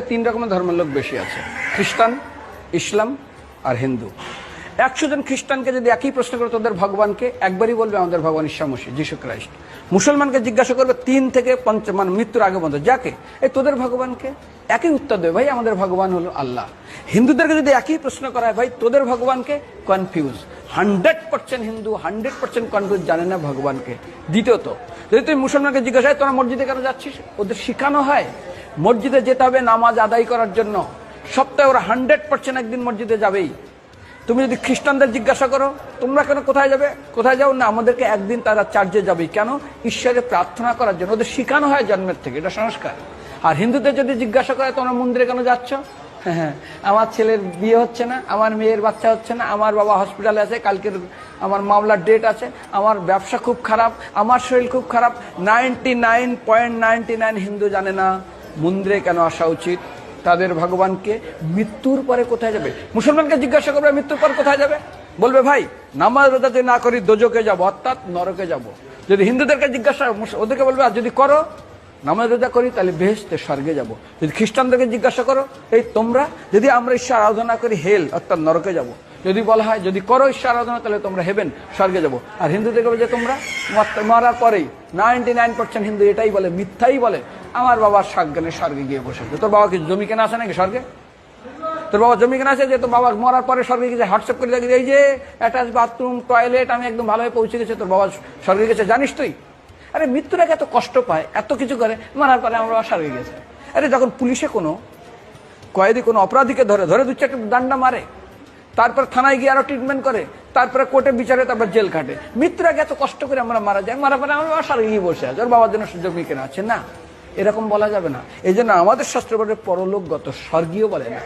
তিন রকমের ধর্মের লোক বেশি আছে, খ্রিস্টান, ইসলাম আর হিন্দু। 100 জন খ্রিস্টানকে যদি একই প্রশ্ন করে তোদের ভগবানকে, একবারই বলবে আমাদের ভগবান ঈশ্বর মসিহ যীশু খ্রাইস্ট। মুসলমানকে জিজ্ঞাসা করবে 3 থেকে 5 মানে মৃত্যুর আগে পর্যন্ত, যাকে এই তোদের ভগবানকে, একই উত্তর দেবে, ভাই আমাদের ভগবান হলো আল্লাহ। হিন্দুদেরকে যদি একই প্রশ্ন করা হয়, ভাই তোদের ভগবানকে, কনফিউজ। 100% হিন্দু 100% কনফিউজ, জানে না ভগবানকে। দ্বিতীয়ত, যদি তুমি মুসলমানকে জিজ্ঞাসা হয় তোরা মসজিদে কেন যাচ্ছিস, ওদের শিখানো হয় মসজিদে যেতে হবে নামাজ আদায় করার জন্য। সপ্তাহে ওরা 100% একদিন মসজিদে যাবেই। তুমি যদি খ্রিস্টানদের জিজ্ঞাসা করো তোমরা কেন কোথায় যাবে, কোথায় যাও না, আমাদেরকে একদিন তারা চার্চে যাবে। কেন? ঈশ্বরে প্রার্থনা করার জন্য, ওদের শিখানো হয় জন্মের থেকে, এটা সংস্কার। আর হিন্দুদের যদি জিজ্ঞাসা করে তোমরা মন্দিরে কেন যাচ্ছ, হ্যাঁ আমার ছেলের বিয়ে হচ্ছে না, আমার মেয়ের বাচ্চা হচ্ছে না, আমার বাবা হসপিটালে আছে, কালকের আমার মামলার ডেট আছে, আমার ব্যবসা খুব খারাপ, আমার শরীর খুব খারাপ। 99.99 হিন্দু জানে না মন্দিরে কেন আসা উচিত, তাদের ভগবানকে মৃত্যুর পরে কোথায় যাবে। মুসলমানকে জিজ্ঞাসা করবে মৃত্যুর পর কোথায় যাবে, বলবে ভাই নামাজ রোজা যদি না করি দোজকে যাব, অর্থাৎ নরকে যাব। যদি হিন্দুদেরকে জিজ্ঞাসা, ওদেরকে বলবে আর যদি করো নামাজ রোজা করি তাহলে বেহেশতে স্বর্গে যাব। যদি খ্রিস্টানদেরকে জিজ্ঞাসা করো, এই তোমরা যদি আমরা ঈশ্বর আরাধনা করি হেল অর্থাৎ নরকে যাব। যদি বলা হয় যদি করো ঈশ্বর আরাধনা তাহলে তোমরা হেভেন স্বর্গে যাব। আর হিন্দুদেরকে বলে যে তোমরা মরার পরেই 99% হিন্দু এটাই বলে, মিথ্যাই বলে, আমার বাবার সাজ্ঞানে স্বর্গে গিয়ে বসেছে। তোর বাবা কি জমি কেনা আছে নাকি স্বর্গে? তোর বাবা জমি কেনা আছে যে তোর বাবা মরার পরে স্বর্গে গেছে, হোয়াটসঅ্যাপ করে দেখি এই যে অ্যাটাচ বাথরুম টয়লেট আমি একদম ভালোভাবে পৌঁছে গেছে, তোর বাবা স্বর্গে গেছে, জানিস তুই? আরে মৃত্যুর আগে এত কষ্ট পায়, এত কিছু করে, মারার পরে আমার বাবা স্বর্গে গেছে। আরে যখন পুলিশে কোনো কয়েদি কোনো অপরাধীকে ধরে 2-4টা ডান্ডা মারে, তারপর থানায় গিয়ে আরো ট্রিটমেন্ট করে, তারপরে কোর্টে বিচারে, তারপর জেল খাটে, মৃত্যুর আগে এত কষ্ট করে আমরা মারা যায়, মারা পরে আমার বাবা স্বর্গে গিয়ে বসে আছে, ওর বাবার জন্য জমি কেনা আছে না, এরকম বলা যাবে না। এই জন্য আমাদের শাস্ত্র বলে পরলোকগত, স্বর্গীয় বলে না।